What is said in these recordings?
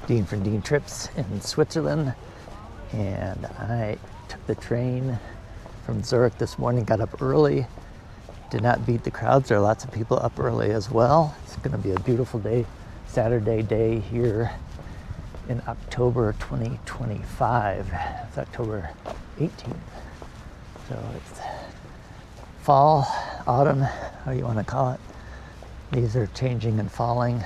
Dean for Dean Trips in Switzerland, and I took the train from Zurich this morning, got up early, did not beat the crowds. There are lots of people up early as well. It's going to be a beautiful day, Saturday day here in October 2025. It's October 18th. So it's fall, autumn, how you want to call it. These are changing and falling.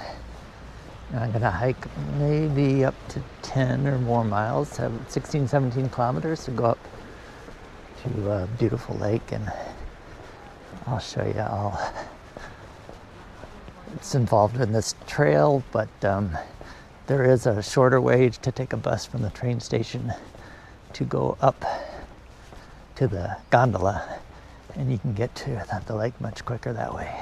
And I'm going to hike maybe up to 10 or more miles, 16, 17 kilometers to go up to a beautiful lake, and I'll show you all. It's involved in this trail, but there is a shorter way to take a bus from the train station to go up to the gondola, and you can get to the lake much quicker that way.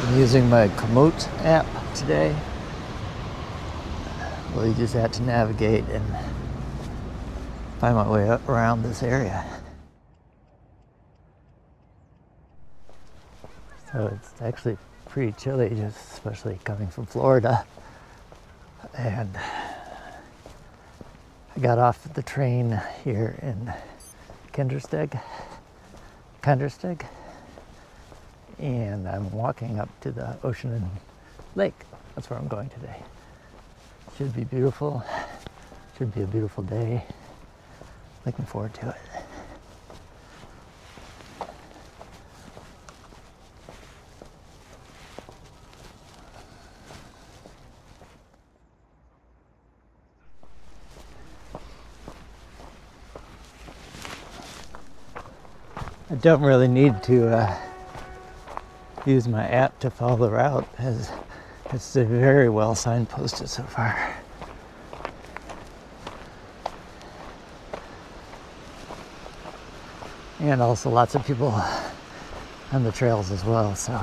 I'm using my Komoot app today. We'll use that to navigate and find my way up around this area. So it's actually pretty chilly, just especially coming from Florida. And I got off the train here in Kandersteg, and I'm walking up to the Oeschinen Lake. That's where I'm going today. Should be beautiful. Should be a beautiful day. Looking forward to it. I don't really need to use my app to follow the route, as it's very well signposted so far. And also lots of people on the trails as well, so.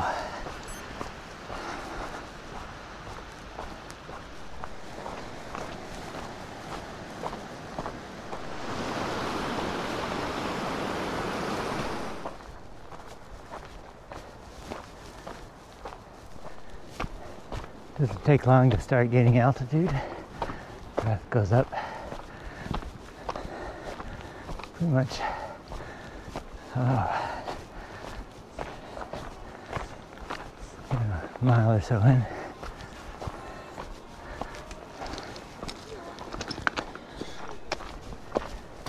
Doesn't take long to start gaining altitude. Breath goes up pretty much a mile or so in.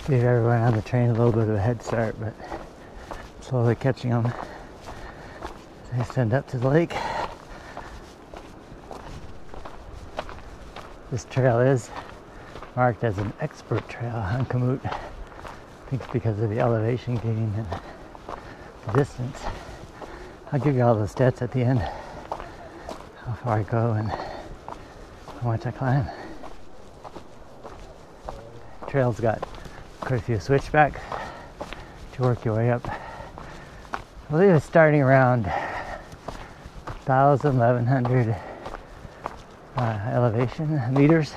Gave everyone on the train a little bit of a head start, but slowly catching them as they ascend up to the lake. This trail is marked as an expert trail on Komoot. I think it's because of the elevation gain and the distance. I'll give you all the stats at the end, how far I go and how much I climb. Trail's got quite a few switchbacks to work your way up. I believe it's starting around 1,000, 1,100 elevation meters,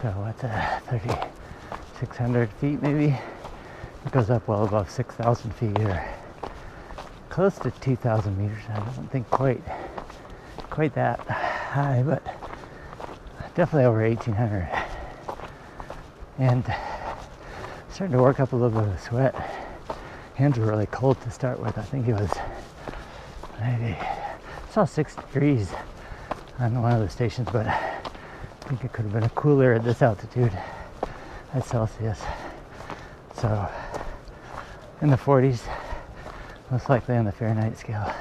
so what's 3,600 feet maybe. It goes up well above 6,000 feet, or close to 2,000 meters. I don't think quite that high, but definitely over 1,800. And starting to work up a little bit of sweat. Hands were really cold to start with. I think it was maybe, I saw 6 degrees on one of the stations, but I think it could have been cooler at this altitude at Celsius. So in the 40s, most likely on the Fahrenheit scale.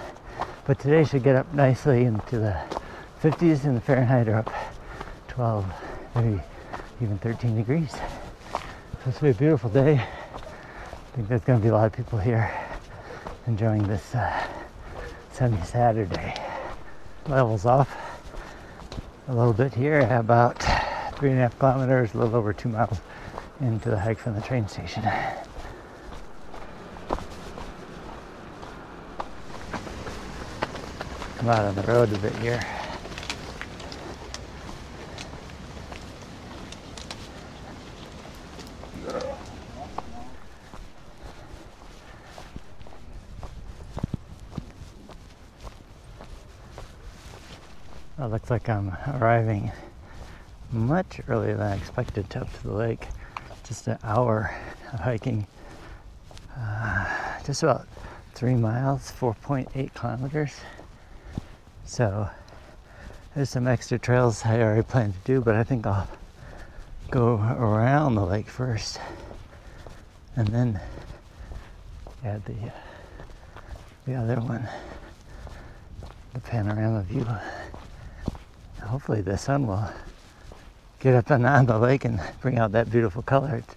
But today should get up nicely into the 50s, and the Fahrenheit are up 12, maybe even 13 degrees. So it's going to be a beautiful day. I think there's going to be a lot of people here enjoying this sunny Saturday. Levels off a little bit here at about 3.5 kilometers, a little over 2 miles into the hike from the train station. Come out on the road a bit here. It looks like I'm arriving much earlier than I expected up to the lake. Just an hour of hiking. Just about 3 miles, 4.8 kilometers. So there's some extra trails I already plan to do, but I think I'll go around the lake first and then add the other one, the panorama view. Hopefully the sun will get up and on the lake and bring out that beautiful color. It's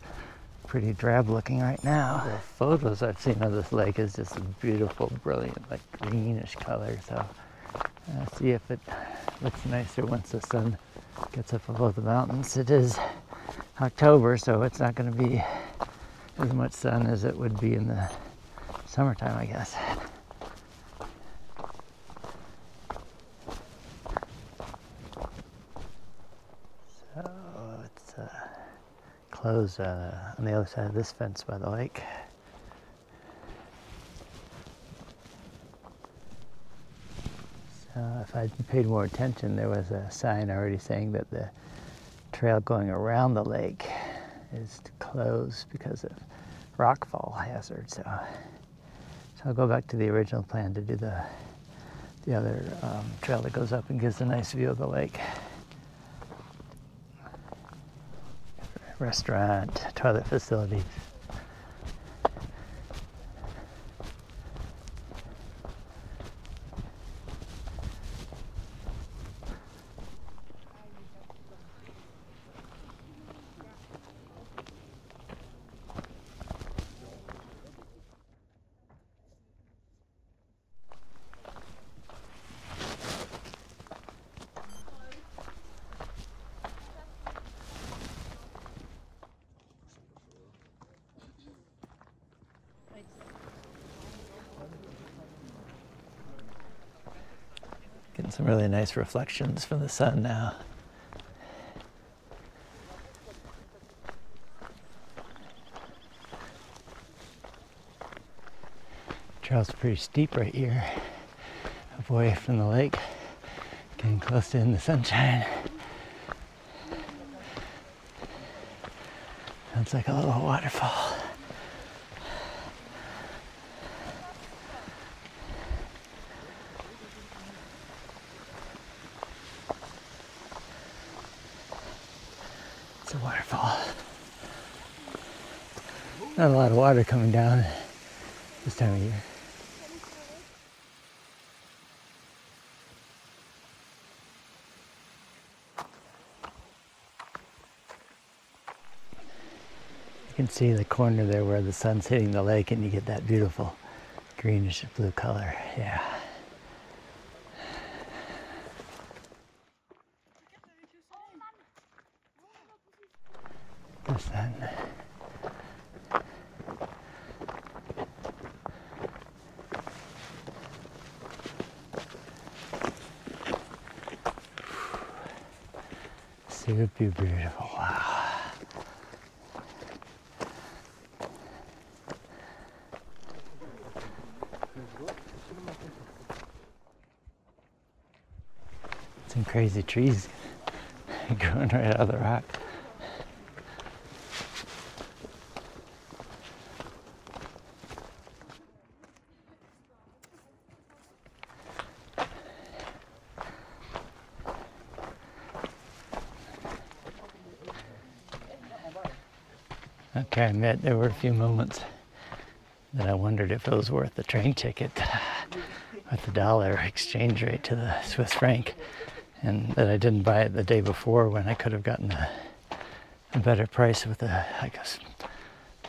pretty drab looking right now. The photos I've seen of this lake is just a beautiful, brilliant, like greenish color. So see if it looks nicer once the sun gets up above the mountains. It is October, so it's not going to be as much sun as it would be in the summertime, I guess. So it's closed on the other side of this fence by the lake. If I'd paid more attention, there was a sign already saying that the trail going around the lake is closed because of rockfall hazard. So I'll go back to the original plan to do the other trail that goes up and gives a nice view of the lake. Restaurant, toilet facilities. Getting some really nice reflections from the sun now. Trail's pretty steep right here, away from the lake, getting close to in the sunshine. Sounds like a little waterfall. It's a waterfall. Not a lot of water coming down this time of year. You can see the corner there where the sun's hitting the lake and you get that beautiful greenish blue color. Yeah. The sun. Super beautiful. Wow. Some crazy trees growing right out of the rock. Okay, I admit there were a few moments that I wondered if it was worth the train ticket with the dollar exchange rate to the Swiss franc, and that I didn't buy it the day before when I could have gotten a better price with a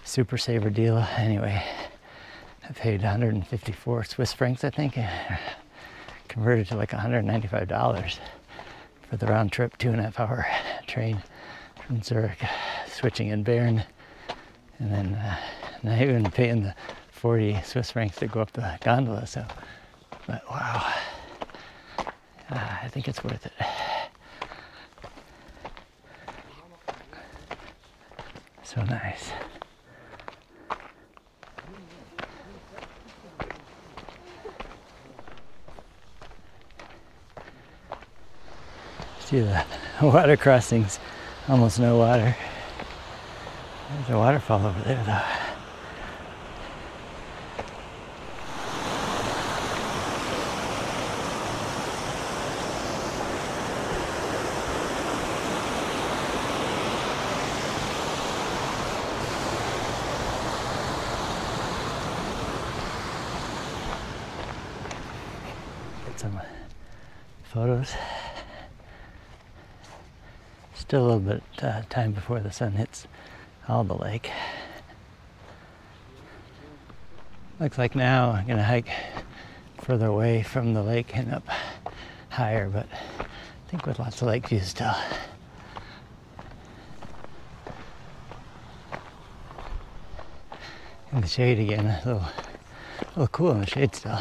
super saver deal. Anyway, I paid 154 Swiss francs, I think, converted to like $195 for the round trip 2.5 hour train from Zurich, switching in Bern, and then not even paying the 40 Swiss francs to go up the gondola. So, but wow, I think it's worth it. So nice. See the water crossings, almost no water. There's a waterfall over there though. Get some photos. Still a little bit time before the sun hits all the lake. Looks like now I'm gonna hike further away from the lake and up higher, but I think with lots of lake views still. In the shade again, a little cool in the shade still.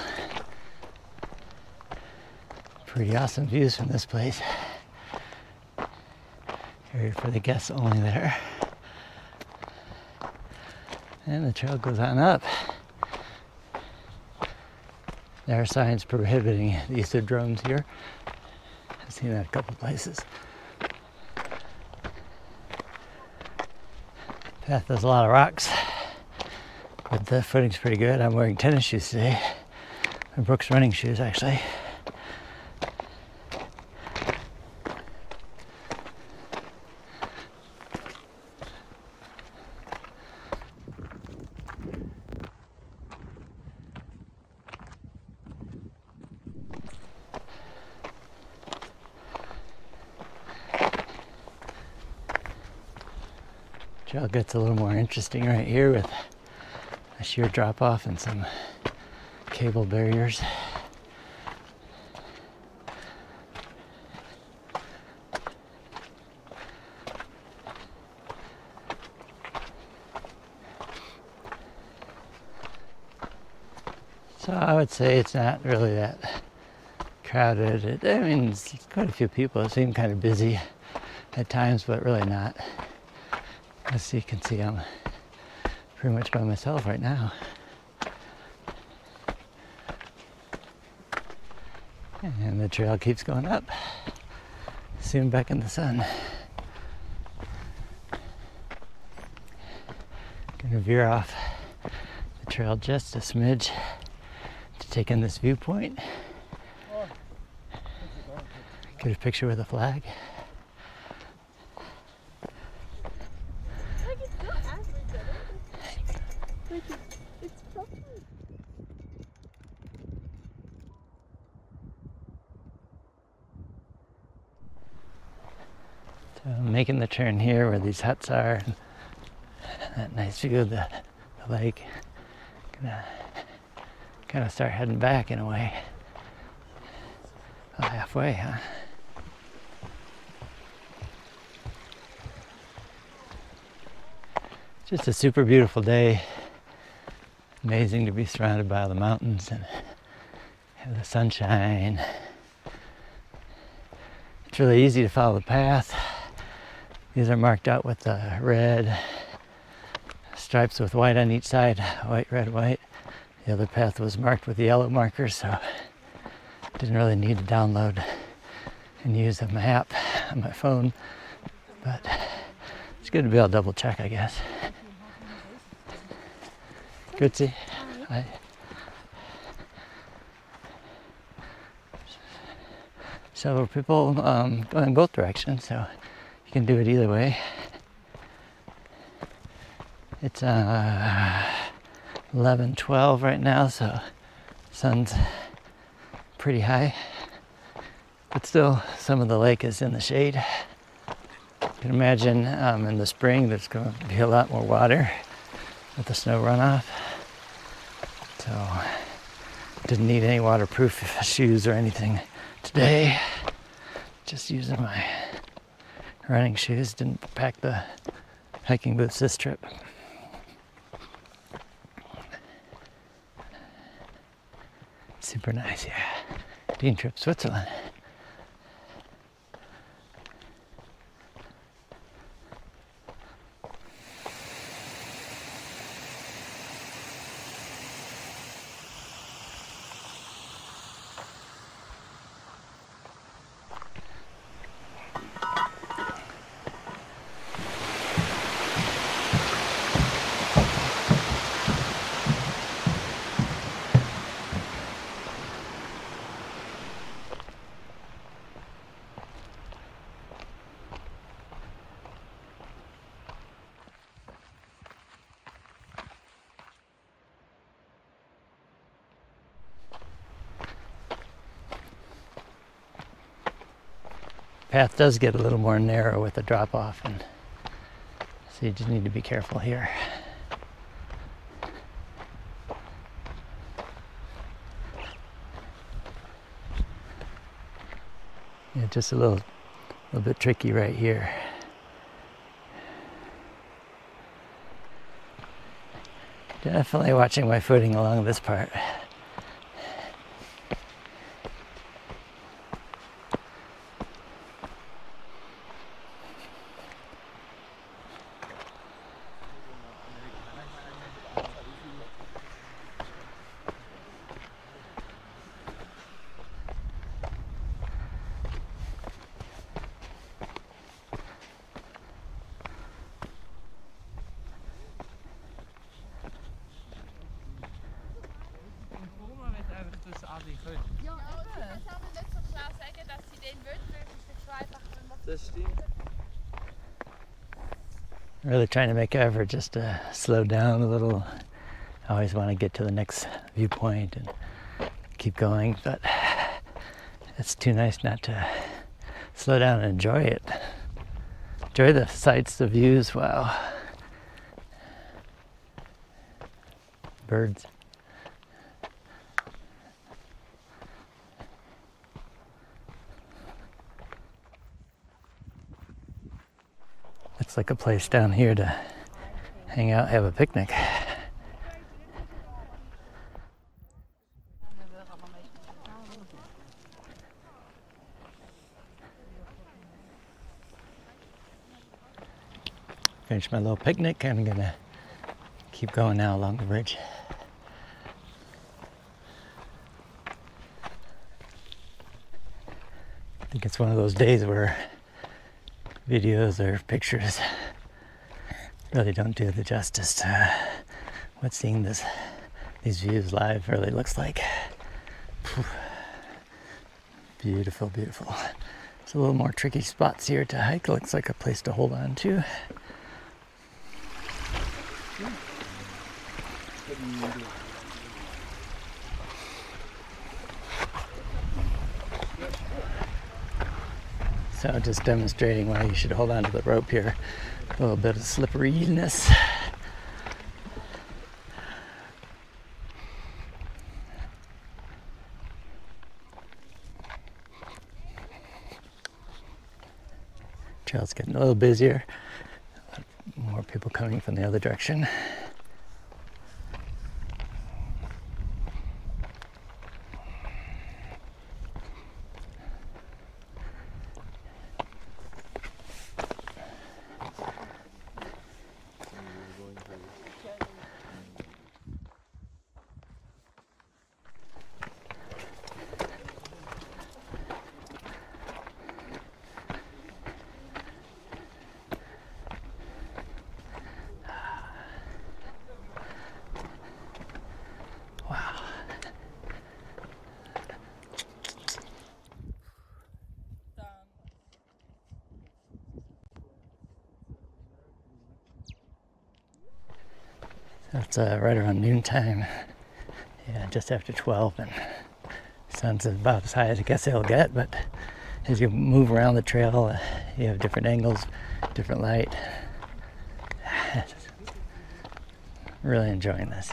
Pretty awesome views from this place. Area for the guests only there. And the trail goes on up. There are signs prohibiting the use of drones here. I've seen that a couple places. Path has a lot of rocks, but the footing's pretty good. I'm wearing tennis shoes today. My Brooks running shoes, actually. Trail gets a little more interesting right here with a sheer drop off and some cable barriers. So I would say it's not really that crowded. I mean, it's quite a few people. It seemed kind of busy at times, but really not. As you can see, I'm pretty much by myself right now. And the trail keeps going up. Soon back in the sun. Gonna veer off the trail just a smidge to take in this viewpoint. Get a picture with a flag. So I'm making the turn here where these huts are, and that nice view of the lake. Gonna kind of start heading back in a way. Well, halfway, huh? Just a super beautiful day. Amazing to be surrounded by all the mountains and have the sunshine. It's really easy to follow the path. These are marked out with red stripes with white on each side. White, red, white. The other path was marked with yellow markers, so didn't really need to download and use a map on my phone. But it's good to be able to double check, I guess. Grüezi. Hi. Several people go in both directions, so you can do it either way. It's 11:12 right now, so sun's pretty high, but still some of the lake is in the shade. You can imagine in the spring there's going to be a lot more water with the snow runoff, so didn't need any waterproof shoes or anything today. Just using my running shoes. Didn't pack the hiking boots this trip. Super nice, yeah. Dean trip, Switzerland. path does get a little more narrow with the drop off, and so you just need to be careful here. Yeah, just a little bit tricky right here. Definitely watching my footing along this part. Really trying to make an effort just to slow down a little. I always want to get to the next viewpoint and keep going, but it's too nice not to slow down and enjoy it. Enjoy the sights, the views. Wow. Birds. Looks like a place down here to hang out, have a picnic. Finished my little picnic. I'm gonna keep going now along the bridge. I think it's one of those days where videos or pictures really don't do the justice to what seeing these views live really looks like. Beautiful, beautiful. There's a little more tricky spots here to hike. Looks like a place to hold on to. So just demonstrating why you should hold on to the rope here. A little bit of slipperiness. Trail's getting a little busier. More people coming from the other direction. It's right around noontime, yeah, just after 12, and sun's about as high as I guess it'll get, but as you move around the trail, you have different angles, different light. Really enjoying this.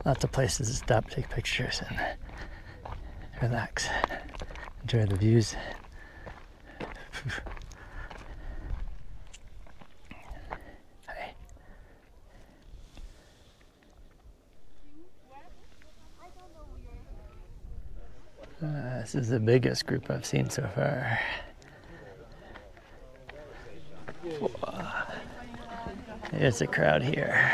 Lots of places to stop, take pictures, and relax. Enjoy the views. Hi. This is the biggest group I've seen so far. Whoa. There's a crowd here.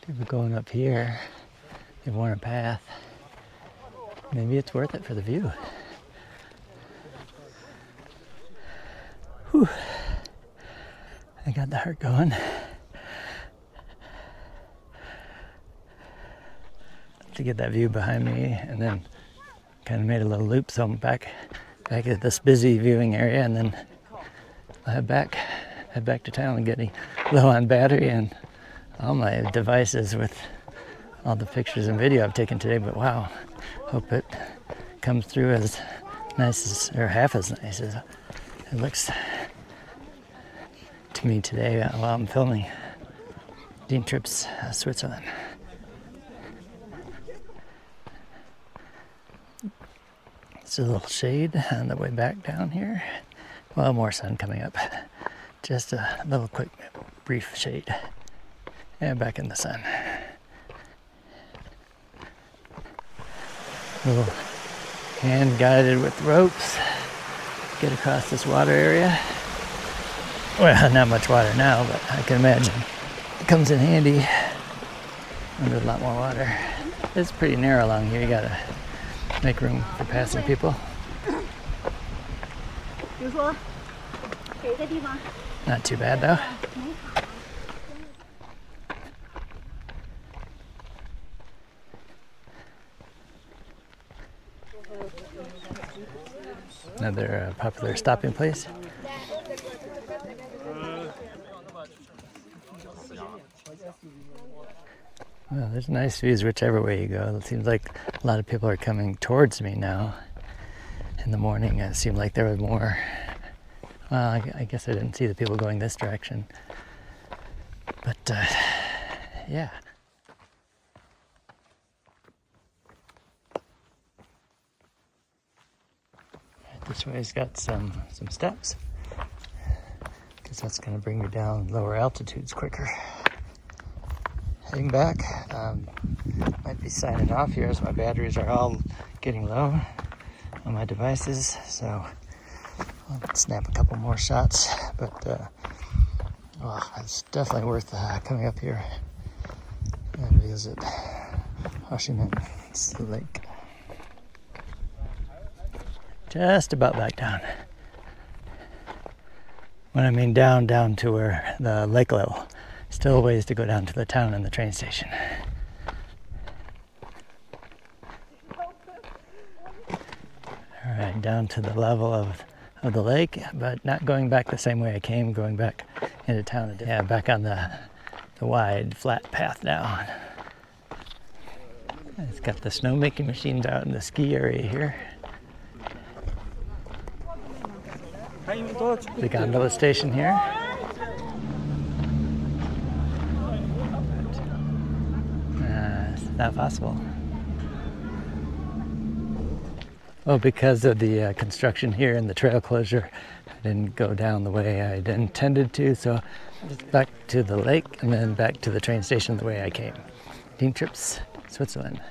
People going up here, they've worn a path. Maybe it's worth it for the view. Whew. I got the heart going. to get that view behind me, and then kind of made a little loop, so I'm back at this busy viewing area, and then I'll head back to town and getting low on battery and all my devices with all the pictures and video I've taken today. But wow, hope it comes through as nice as, or half as nice as it looks to me today while I'm filming Dean Trips, Switzerland. It's a little shade on the way back down here. Well, more sun coming up. Just a little quick, brief shade. And back in the sun. A little hand guided with ropes. Get across this water area. Well, not much water now, but I can imagine it comes in handy when there's a lot more water. It's pretty narrow along here. You gotta make room for passing people. Not too bad though. Another popular stopping place. Well, there's nice views whichever way you go. It seems like a lot of people are coming towards me now. In the morning, it seemed like there was more. Well, I guess I didn't see the people going this direction. But, yeah. This way's got some steps, because that's going to bring you down lower altitudes quicker. Heading back, might be signing off here as my batteries are all getting low on my devices, so I'll snap a couple more shots. But it's definitely worth coming up here and visit Oeschinen Lake. Just about back down. When I mean down to where the lake level. Still a ways to go down to the town and the train station. All right, down to the level of the lake, but not going back the same way I came, going back into town. Yeah, back on the wide, flat path now. It's got the snowmaking machines out in the ski area here. The gondola station here. It's not possible. Well, because of the construction here and the trail closure, I didn't go down the way I intended to, so back to the lake and then back to the train station the way I came. Dean Trips, Switzerland.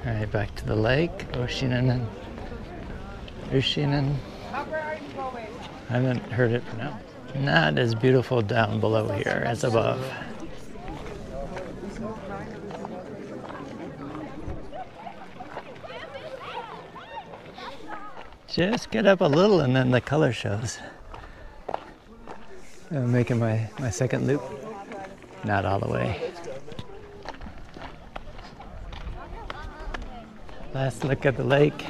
Alright, back to the lake, Oeschinen. I haven't heard it pronounced. Not as beautiful down below here as above. Just get up a little and then the color shows. I'm making my second loop. Not all the way. Last look at the lake.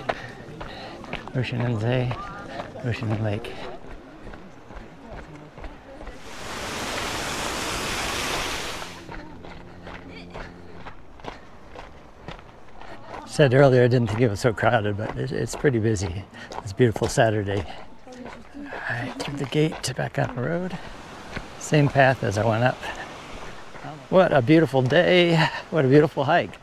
Oeschinensee, Oeschinen Lake. Said earlier I didn't think it was so crowded, but it's pretty busy. It's a beautiful Saturday. Alright, through the gate, back on the road. Same path as I went up. What a beautiful day. What a beautiful hike.